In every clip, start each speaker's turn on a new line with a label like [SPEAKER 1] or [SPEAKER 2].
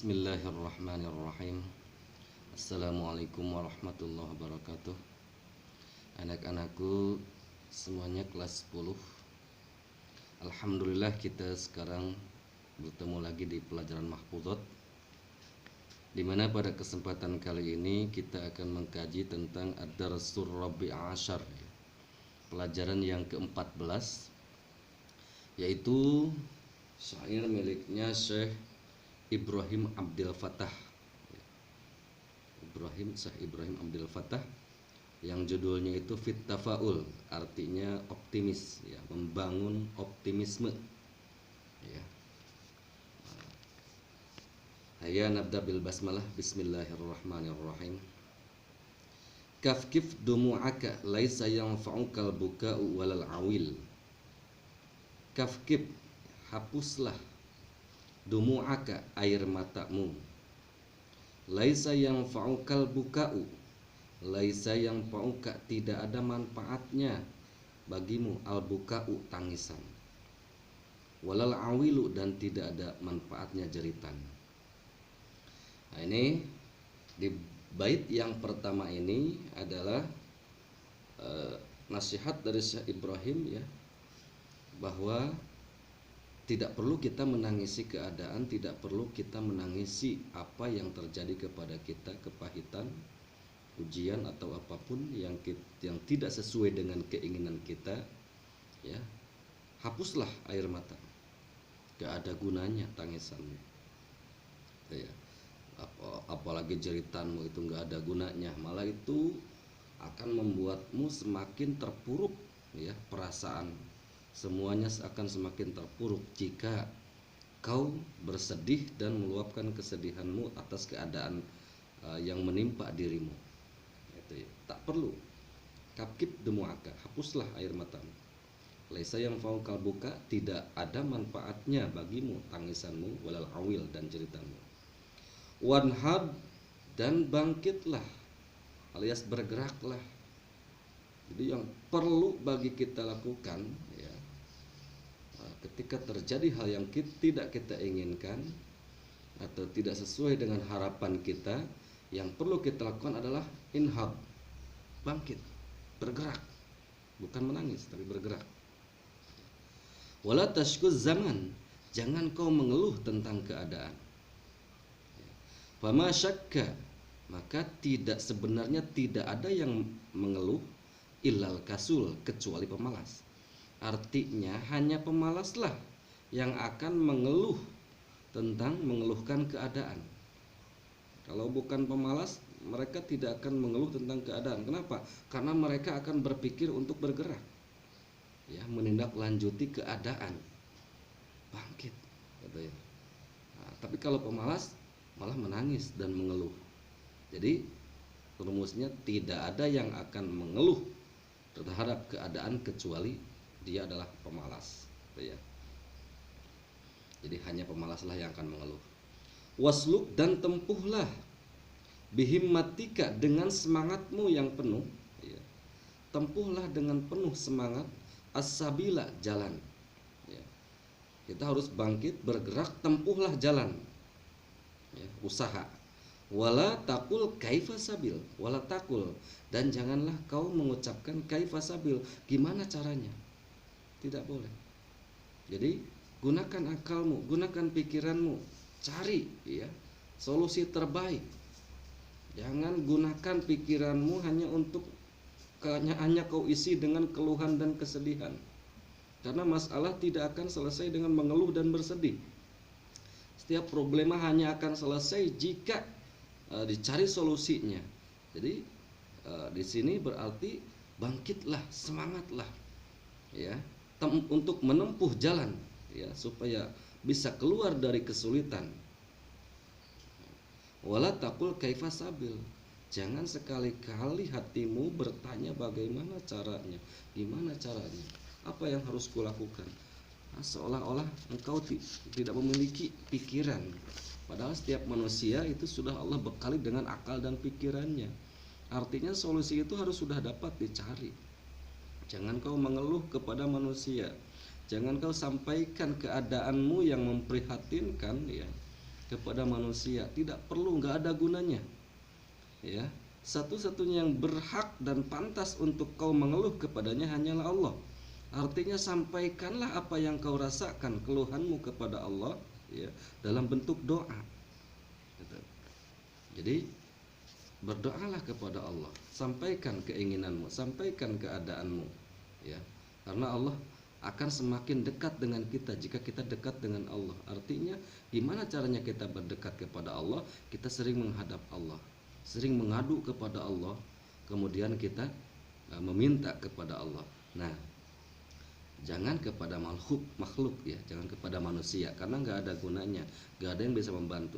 [SPEAKER 1] Bismillahirrahmanirrahim. Assalamualaikum warahmatullahi wabarakatuh. Anak-anakku semuanya kelas 10. Alhamdulillah kita sekarang bertemu lagi di pelajaran Mahfuzat, di mana pada kesempatan kali ini kita akan mengkaji tentang Ad-Darsur Rabi' Ashar, pelajaran yang ke-14, yaitu syair miliknya Syekh Ibrahim Abdul Fattah. Syekh Ibrahim Abdul Fattah yang judulnya itu Fit Tafaul, artinya optimis, ya, membangun optimisme, ya. Hayya nabda bil basmalah. Bismillahirrahmanirrahim. Kafkif dumu'aka laisa yanfa'ukal buka'u walal awil. Kafkif, hapuslah, dumu'aka, air matamu, laisa yanfa'ukal buka'u, laisa yanfa'uka, tidak ada manfaatnya bagimu, al buka'u, tangisan, walal awilu, dan tidak ada manfaatnya jeritan. Nah, ini di bait yang pertama ini adalah nasihat dari Syekh Ibrahim, ya, bahwa tidak perlu kita menangisi keadaan, tidak perlu kita menangisi apa yang terjadi kepada kita, kepahitan, ujian atau apapun yang tidak sesuai dengan keinginan kita, ya. Hapuslah air mata, gak ada gunanya tangisanmu, ya. Apalagi jeritanmu itu gak ada gunanya, malah itu akan membuatmu semakin terpuruk, ya, perasaan. Semuanya akan semakin terpuruk jika kau bersedih dan meluapkan kesedihanmu atas keadaan yang menimpa dirimu. Itu, ya. Tak perlu. Kapkip dumu'aka, hapuslah air matamu. Laisa yang faukal buka, tidak ada manfaatnya bagimu tangisanmu, walal awil, dan jeritanmu. Wanhad, dan bangkitlah, alias bergeraklah. Jadi yang perlu bagi kita lakukan, ya, ketika terjadi hal yang tidak kita inginkan atau tidak sesuai dengan harapan kita, yang perlu kita lakukan adalah inhab, bangkit, bergerak, bukan menangis tapi bergerak. Wala tashkuz zaman, jangan kau mengeluh tentang keadaan. Fama syakka, maka sebenarnya tidak ada yang mengeluh illal kasul, kecuali pemalas. Artinya hanya pemalaslah yang akan mengeluhkan keadaan. Kalau bukan pemalas, mereka tidak akan mengeluh tentang keadaan. Kenapa? Karena mereka akan berpikir untuk bergerak, ya, menindaklanjuti keadaan, bangkit, gitu, ya. Nah, tapi kalau pemalas malah menangis dan mengeluh. Jadi rumusnya tidak ada yang akan mengeluh terhadap keadaan kecuali dia adalah pemalas, ya. Jadi hanya pemalaslah yang akan mengeluh. Wasluk, dan tempuhlah, bihimmatika, dengan semangatmu yang penuh, ya. Tempuhlah dengan penuh semangat, as-sabila, jalan, ya. Kita harus bangkit, bergerak, tempuhlah jalan, ya, usaha. Wala takul kaifa sabil, wala takul, dan janganlah kau mengucapkan kaifa sabil, gimana caranya. Tidak boleh. Jadi gunakan akalmu, gunakan pikiranmu, cari, ya, solusi terbaik. Jangan gunakan pikiranmu hanya kau isi dengan keluhan dan kesedihan. Karena masalah tidak akan selesai dengan mengeluh dan bersedih. Setiap problema hanya akan selesai jika dicari solusinya. Jadi di sini berarti bangkitlah, semangatlah, ya, untuk menempuh jalan, ya, supaya bisa keluar dari kesulitan. Wala taqul kaifa sabil, jangan sekali-kali hatimu bertanya bagaimana caranya, gimana caranya, apa yang harus kulakukan. Nah, seolah-olah engkau tidak memiliki pikiran. Padahal setiap manusia itu sudah Allah bekali dengan akal dan pikirannya. Artinya solusi itu harus sudah dapat dicari. Jangan kau mengeluh kepada manusia. Jangan kau sampaikan keadaanmu yang memprihatinkan, ya, kepada manusia, tidak perlu, nggak ada gunanya. Ya, satu-satunya yang berhak dan pantas untuk kau mengeluh kepadanya hanyalah Allah. Artinya sampaikanlah apa yang kau rasakan, keluhanmu kepada Allah, ya, dalam bentuk doa. Gitu. Jadi berdoalah kepada Allah, sampaikan keinginanmu, sampaikan keadaanmu, ya. Karena Allah akan semakin dekat dengan kita jika kita dekat dengan Allah. Artinya gimana caranya kita berdekat kepada Allah? Kita sering menghadap Allah, sering mengadu kepada Allah, kemudian kita meminta kepada Allah. Nah, jangan kepada makhluk ya, jangan kepada manusia, karena nggak ada gunanya, nggak ada yang bisa membantu.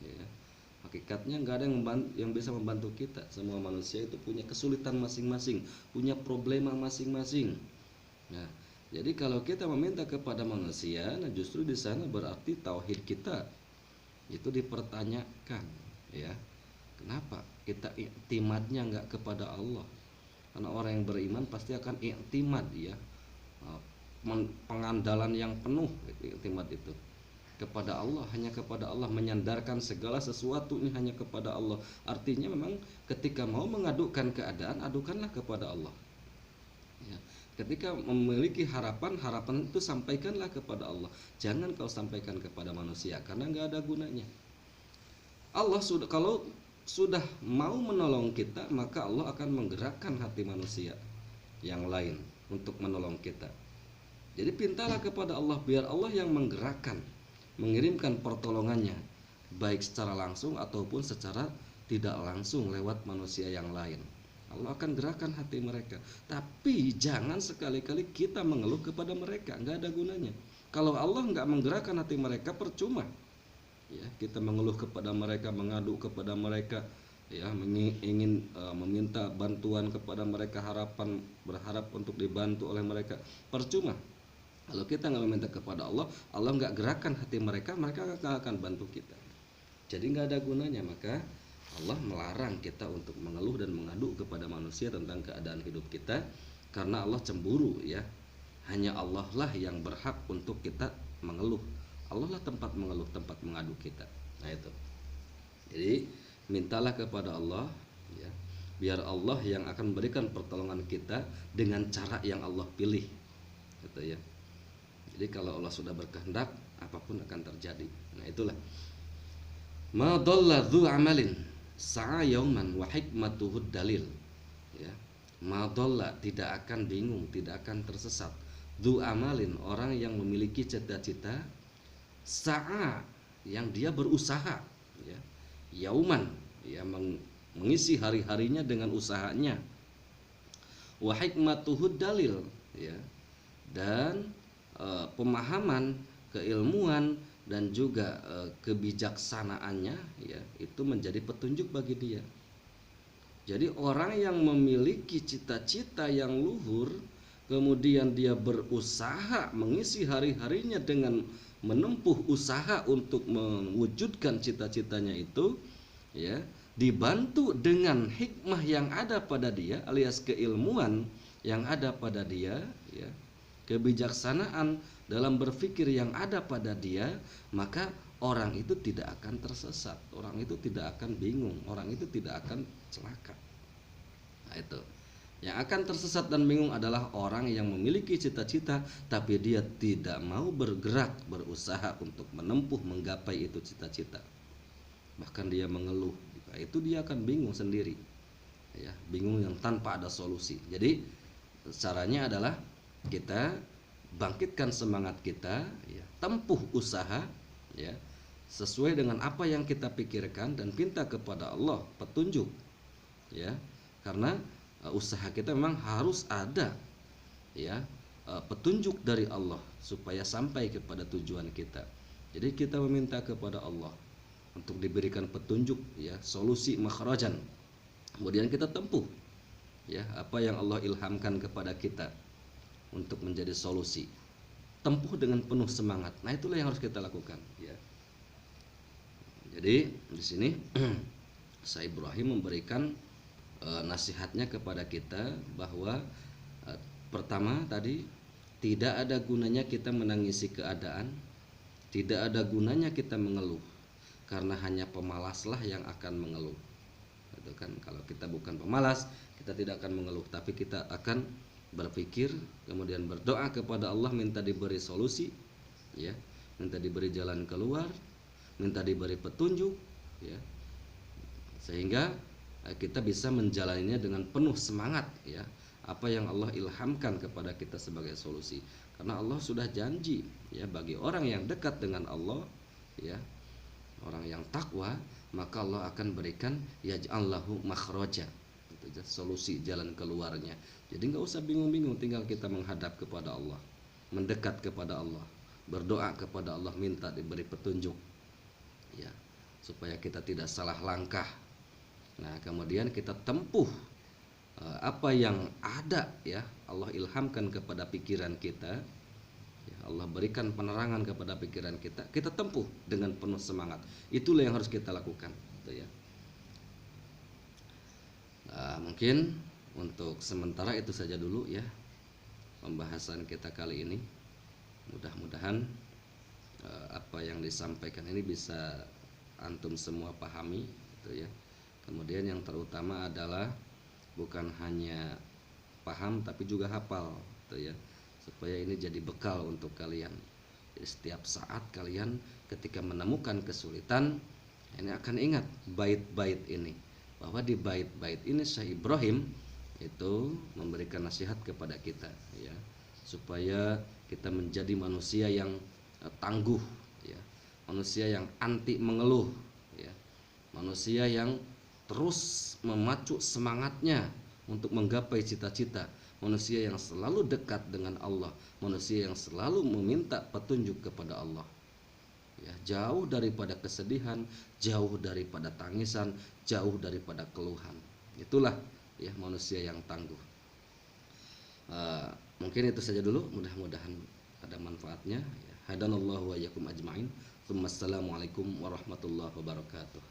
[SPEAKER 1] Ya. Hakikatnya nggak ada yang bisa membantu kita. Semua manusia itu punya kesulitan masing-masing, punya problema masing-masing. Nah, jadi kalau kita meminta kepada manusia, nah justru di sana berarti tauhid kita itu dipertanyakan, ya. Kenapa kita iktimadnya nggak kepada Allah? Karena orang yang beriman pasti akan iktimad, ya, pengandalan yang penuh, iktimad itu kepada Allah, hanya kepada Allah, menyandarkan segala sesuatunya hanya kepada Allah. Artinya memang ketika mau mengadukan keadaan, adukanlah kepada Allah. Ya. Ketika memiliki harapan itu sampaikanlah kepada Allah. Jangan kau sampaikan kepada manusia, karena nggak ada gunanya. Allah kalau sudah mau menolong kita, maka Allah akan menggerakkan hati manusia yang lain untuk menolong kita. Jadi pintalah kepada Allah, biar Allah yang menggerakkan, mengirimkan pertolongannya, baik secara langsung ataupun secara tidak langsung lewat manusia yang lain. Allah akan gerakan hati mereka. Tapi jangan sekali-kali kita mengeluh kepada mereka, nggak ada gunanya. Kalau Allah nggak menggerakkan hati mereka, percuma. Ya, kita mengeluh kepada mereka, mengadu kepada mereka, ya, ingin meminta bantuan kepada mereka, berharap untuk dibantu oleh mereka, percuma. Kalau kita nggak meminta kepada Allah, Allah nggak gerakan hati mereka, mereka nggak akan bantu kita. Jadi nggak ada gunanya. Maka Allah melarang kita untuk mengeluh dan mengadu kepada manusia tentang keadaan hidup kita, karena Allah cemburu, ya. Hanya Allah lah yang berhak untuk kita mengeluh. Allah lah tempat mengeluh, tempat mengadu kita. Nah itu. Jadi mintalah kepada Allah, ya, biar Allah yang akan memberikan pertolongan kita dengan cara yang Allah pilih, gitu ya. Jadi kalau Allah sudah berkehendak, apapun akan terjadi. Nah itulah. Ma dhalla dzu amalin sa'a yauman wa hikmatuhu dalil. Ya. Ma dhalla, tidak akan bingung, tidak akan tersesat. Dzu amalin, orang yang memiliki cita-cita, sa'a, yang dia berusaha, ya. Yauman, ya, mengisi hari-harinya dengan usahanya. Wa hikmatuhu dalil, ya. Dan pemahaman, keilmuan dan juga kebijaksanaannya, ya, itu menjadi petunjuk bagi dia. Jadi orang yang memiliki cita-cita yang luhur, kemudian dia berusaha mengisi hari-harinya dengan menempuh usaha untuk mewujudkan cita-citanya itu, ya, dibantu dengan hikmah yang ada pada dia, alias keilmuan yang ada pada dia, ya, kebijaksanaan dalam berpikir yang ada pada dia, maka orang itu tidak akan tersesat, orang itu tidak akan bingung, orang itu tidak akan celaka. Nah itu. Yang akan tersesat dan bingung adalah orang yang memiliki cita-cita tapi dia tidak mau bergerak, berusaha untuk menempuh, menggapai itu cita-cita. Bahkan dia mengeluh, itu dia akan bingung sendiri, ya, bingung yang tanpa ada solusi. Jadi caranya adalah kita bangkitkan semangat kita, ya, tempuh usaha, ya, sesuai dengan apa yang kita pikirkan dan minta kepada Allah petunjuk, ya, karena usaha kita memang harus ada, ya, petunjuk dari Allah supaya sampai kepada tujuan kita. Jadi kita meminta kepada Allah untuk diberikan petunjuk, ya, solusi makhrajan, kemudian kita tempuh, ya, apa yang Allah ilhamkan kepada kita untuk menjadi solusi, tempuh dengan penuh semangat. Nah itulah yang harus kita lakukan, ya. Jadi di sini Syekh Ibrahim memberikan nasihatnya kepada kita bahwa pertama tadi, tidak ada gunanya kita menangisi keadaan, tidak ada gunanya kita mengeluh. karena hanya pemalaslah yang akan mengeluh. Itu kan, kalau kita bukan pemalas, kita tidak akan mengeluh, tapi kita akan berpikir, kemudian berdoa kepada Allah, minta diberi solusi, ya, minta diberi jalan keluar, minta diberi petunjuk, ya, sehingga kita bisa menjalaninya dengan penuh semangat, ya, apa yang Allah ilhamkan kepada kita sebagai solusi. Karena Allah sudah janji, ya, bagi orang yang dekat dengan Allah, ya, orang yang takwa, maka Allah akan berikan yaj'allahu makhraja, itu solusi, jalan keluarnya. Jadi nggak usah bingung-bingung, tinggal kita menghadap kepada Allah, mendekat kepada Allah, berdoa kepada Allah, minta diberi petunjuk, ya, supaya kita tidak salah langkah. Nah, kemudian kita tempuh apa yang ada, ya, Allah ilhamkan kepada pikiran kita, ya, Allah berikan penerangan kepada pikiran kita, kita tempuh dengan penuh semangat. Itulah yang harus kita lakukan, gitu ya. Mungkin untuk sementara itu saja dulu, ya, pembahasan kita kali ini. Mudah-mudahan apa yang disampaikan ini bisa antum semua pahami, gitu ya. Kemudian yang terutama adalah bukan hanya paham tapi juga hafal, gitu ya, supaya ini jadi bekal untuk kalian. Jadi setiap saat kalian ketika menemukan kesulitan, ini akan ingat bait-bait ini, bahwa di bait-bait ini Syekh Ibrahim itu memberikan nasihat kepada kita, ya, supaya kita menjadi manusia yang tangguh, ya, manusia yang anti mengeluh, ya, manusia yang terus memacu semangatnya untuk menggapai cita-cita, manusia yang selalu dekat dengan Allah, manusia yang selalu meminta petunjuk kepada Allah, ya, jauh daripada kesedihan, jauh daripada tangisan, jauh daripada keluhan. Itulah, ya, manusia yang tangguh. Mungkin itu saja dulu, mudah-mudahan ada manfaatnya, ya. Hadanallahu wa iyyakum ajmain. Assalamualaikum warahmatullahi wabarakatuh.